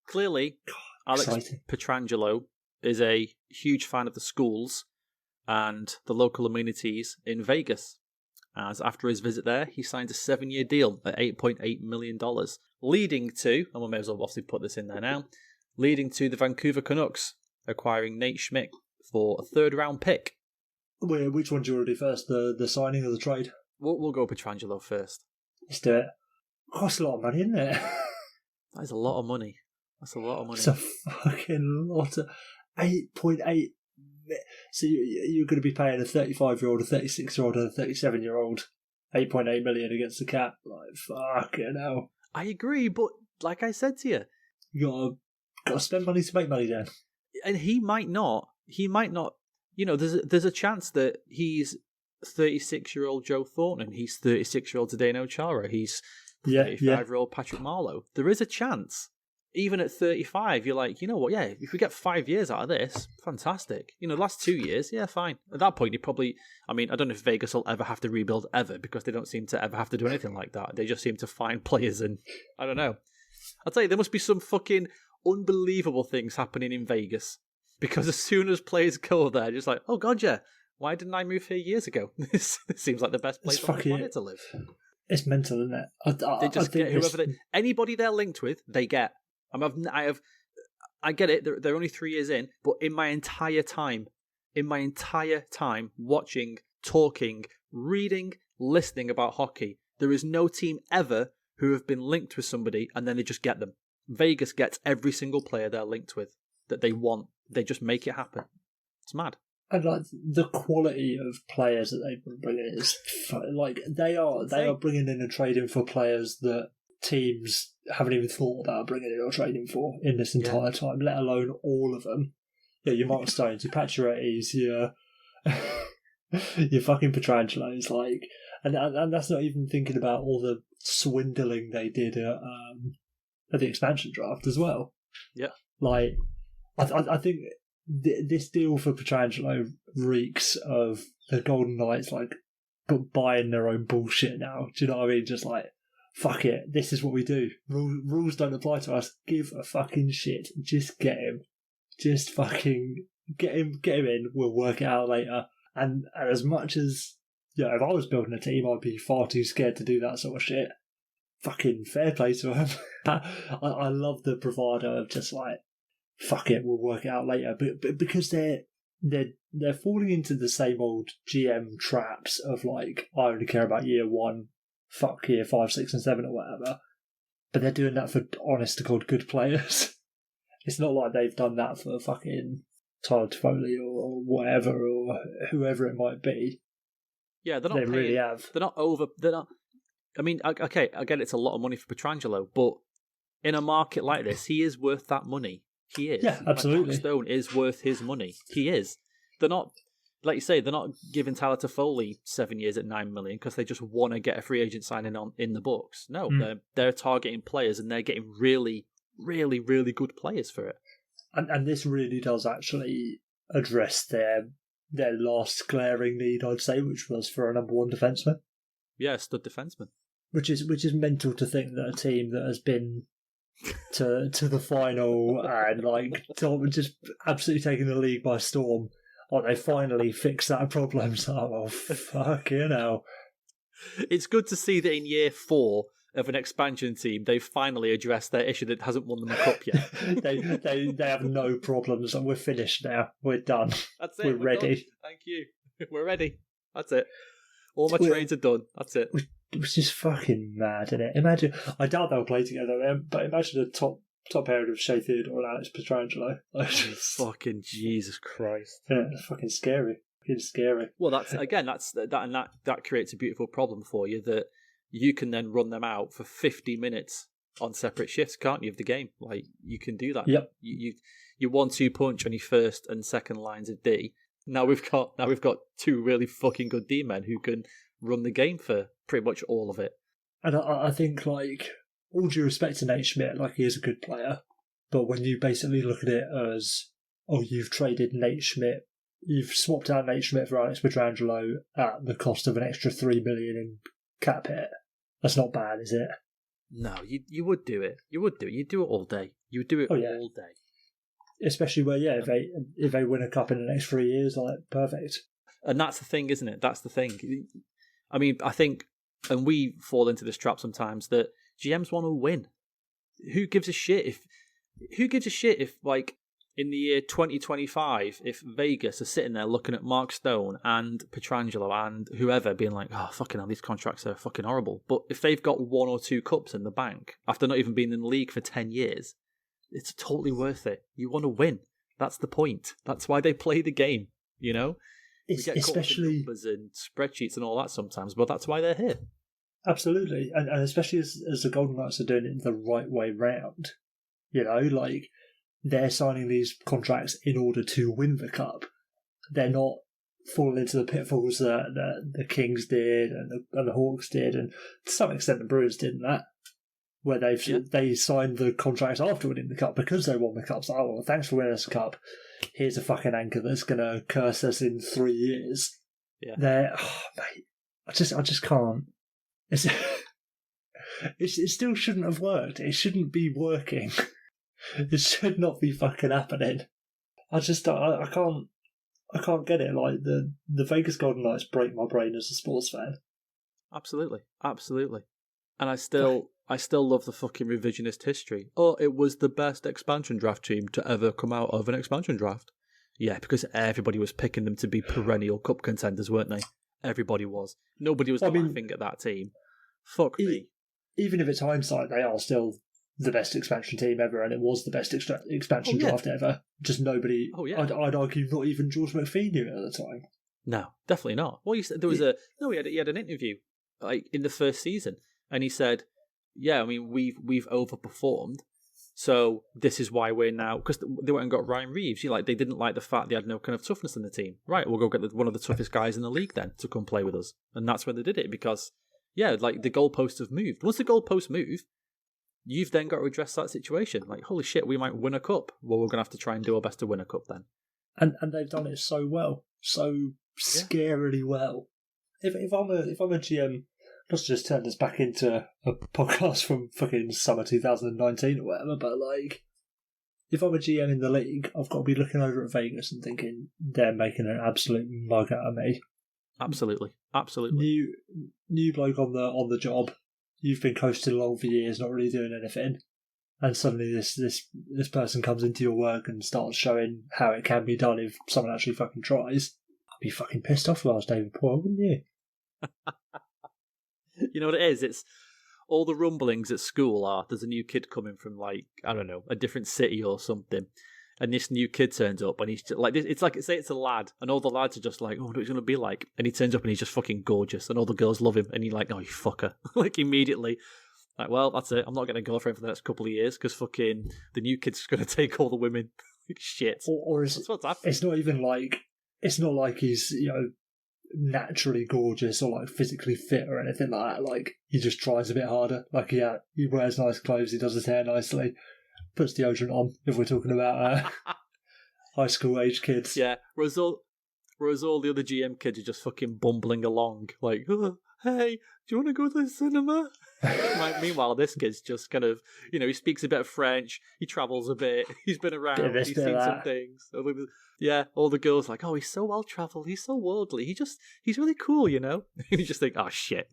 Clearly, Alex Exciting. Pietrangelo is a huge fan of the schools and the local amenities in Vegas, as after his visit there, he signed a 7-year deal at $8.8 million, leading to, and we may as well obviously put this in there now, leading to the Vancouver Canucks acquiring Nate Schmidt for a third-round pick. Wait, which one do you want to do first, the signing or the trade? We'll go Pietrangelo first. Let's do it. Costs a lot of money, isn't it? That is a lot of money. That's a lot of money. It's a fucking lot of 8.8. So you're going to be paying a 35-year-old, a 36-year-old, and a 37-year-old 8.8 million against the cap. Like, fucking hell. I agree, but like I said to you, You gotta spend money to make money, then. And he might not. You know, there's a chance that he's 36-year-old Joe Thornton and he's 36-year-old Zdeno Chara. He's 35-year-old Patrick Marleau. There is a chance. Even at 35, you're like, you know what, yeah, if we get 5 years out of this, fantastic. You know, the last 2 years, yeah, fine. At that point, you probably, I mean, I don't know if Vegas will ever have to rebuild ever, because they don't seem to ever have to do anything like that. They just seem to find players and, I don't know. I'll tell you, there must be some fucking unbelievable things happening in Vegas. Because as soon as players go there, just like, oh god, yeah, why didn't I move here years ago? This seems like the best place on the planet to live. It's mental, isn't it? They just get whoever anybody they're linked with, they get. I get it. They're only 3 years in, but in my entire time watching, talking, reading, listening about hockey, there is no team ever who have been linked with somebody and then they just get them. Vegas gets every single player they're linked with that they want. They just make it happen. It's mad. And like the quality of players that they've been bringing in is like they are bringing in and trading for players that teams haven't even thought about bringing in or trading for in this entire time, let alone all of them. Yeah, your Mark Stones, your Pacioretty's, your fucking Pietrangelo's, like, and that's not even thinking about all the swindling they did at the expansion draft as well. Yeah, like I think this deal for Pietrangelo reeks of the Golden Knights, like, but buying their own bullshit now. Do you know what I mean? Just like, fuck it, this is what we do. Rules don't apply to us. Give a fucking shit. Just get him. Just fucking get him in. We'll work it out later. And as much as, yeah, if I was building a team, I'd be far too scared to do that sort of shit. Fucking fair play to him. I love the bravado of just like, fuck it, we'll work it out later. But because they're falling into the same old GM traps of like, I only care about year 1, fuck year 5, 6, and 7 or whatever. But they're doing that for honest to God good players. It's not like they've done that for fucking Tyler Toffoli or whatever or whoever it might be. Yeah, they're not. They really have. They're not over. They're not. I mean, okay, I get it's a lot of money for Pietrangelo, but in a market like this, he is worth that money. He is. Yeah, absolutely. Like Stone is worth his money. He is. They're not, like you say, they're not giving Tyler Toffoli 7 years at $9 million because they just want to get a free agent signing on in the books. No, they're targeting players and they're getting really, really, really good players for it. And this really does actually address their last glaring need, I'd say, which was for a number 1 defenseman. Yeah, stud defenseman. Which is mental to think that a team that has been to the final and like just absolutely taking the league by storm, like they finally fixed that problem. So, oh fucking hell! It's good to see that in year 4 of an expansion team, they've finally addressed their issue that hasn't won them a cup yet. they have no problems, and we're finished now. We're done. That's it. We're ready. Done. Thank you. We're ready. That's it. All my trades are done. That's it. Which is fucking mad, isn't it? Imagine, I doubt they'll play together, but imagine a top pairing of Shea Theodore and Alex Pietrangelo. Fucking Jesus Christ! Yeah, it's fucking scary. It's scary. Well, that creates a beautiful problem for you that you can then run them out for 50 minutes on separate shifts, can't you? Of the game, like you can do that. Yep. You 1-2 punch on your first and second lines of D. Now we've got 2 really fucking good D men who can run the game for pretty much all of it. And I think, like, all due respect to Nate Schmidt, like, he is a good player, but when you basically look at it as, oh, you've traded Nate Schmidt, you've swapped out Nate Schmidt for Alex Pietrangelo at the cost of an extra $3 million in cap hit, that's not bad, is it? No, you would do it. You would do it. You'd do it all day. You would do it all day. Especially where, if they win a cup in the next 3 years, like, perfect. And that's the thing, isn't it? That's the thing. I mean, I think, and we fall into this trap sometimes, that GMs want to win. Who gives a shit if, like, in the year 2025, if Vegas are sitting there looking at Mark Stone and Pietrangelo and whoever being like, oh, fucking hell, these contracts are fucking horrible. But if they've got 1 or 2 cups in the bank after not even being in the league for 10 years, it's totally worth it. You want to win. That's the point. That's why they play the game, you know? We get especially numbers and spreadsheets and all that sometimes, but that's why they're here. Absolutely. And especially as the Golden Knights are doing it the right way round. You know, like, they're signing these contracts in order to win the cup. They're not falling into the pitfalls that the Kings did and the Hawks did, and to some extent the Bruins did that, where they signed the contracts after winning the cup because they won the cup. So, oh, well, thanks for winning us a cup. Here's a fucking anchor that's going to curse us in 3 years. Yeah. Mate, I just can't. It still shouldn't have worked. It shouldn't be working. It should not be fucking happening. I can't get it. Like, the Vegas Golden Knights break my brain as a sports fan. Absolutely. And I still love the fucking revisionist history. Oh, it was the best expansion draft team to ever come out of an expansion draft. Yeah, because everybody was picking them to be perennial cup contenders, weren't they? Everybody was. Nobody was laughing at that team. Fuck me. Even if it's hindsight, they are still the best expansion team ever, and it was the best expansion draft ever. Just nobody. Oh yeah. I'd argue not even George McPhee knew it at the time. No, definitely not. Well, he had an interview like in the first season, and he said, "Yeah, I mean we've overperformed, so this is why we're now because they went and got Ryan Reeves. They didn't like the fact they had no kind of toughness in the team. Right, we'll go get one of the toughest guys in the league then to come play with us, and that's when they did it because like the goalposts have moved. Once the goalposts move." You've then got to address that situation. Like, holy shit, we might win a cup. Well, we're going to have to try and do our best to win a cup then. And they've done it so well. So scarily well. If I'm a GM, not to just turn this back into a podcast from fucking summer 2019 or whatever, but like, if I'm a GM in the league, I've got to be looking over at Vegas and thinking, they're making an absolute mug out of me. Absolutely. New bloke on the job. You've been coasting along for years, not really doing anything, and suddenly this person comes into your work and starts showing how it can be done if someone actually fucking tries. I'd be fucking pissed off if I was David Poyle, wouldn't you? You know what it is? It's all the rumblings at school are there's a new kid coming from, like, I don't know, a different city or something. And this new kid turns up, and he's just, like, it's like, say it's a lad, and all the lads are just like, oh, what is he going to be like? And he turns up, and he's just fucking gorgeous, and all the girls love him, and you're like, oh, you fucker. Like, immediately. Like, well, that's it. I'm not getting a girlfriend for the next couple of years, because fucking the new kid's going to take all the women. Shit. Or is that's what's happening. It's not even like, it's not like he's, naturally gorgeous or, like, physically fit or anything like that. Like, he just tries a bit harder. Like, he wears nice clothes, he does his hair nicely. Puts deodorant on, if we're talking about high school age kids. Yeah, whereas all the other GM kids are just fucking bumbling along, like, oh, hey, do you want to go to the cinema? Meanwhile, this kid's just kind of, he speaks a bit of French, he travels a bit, he's been around, he's seen some things. Yeah, all the girls like, oh, he's so well-travelled, he's so worldly, he's really cool, And you just think, oh, shit.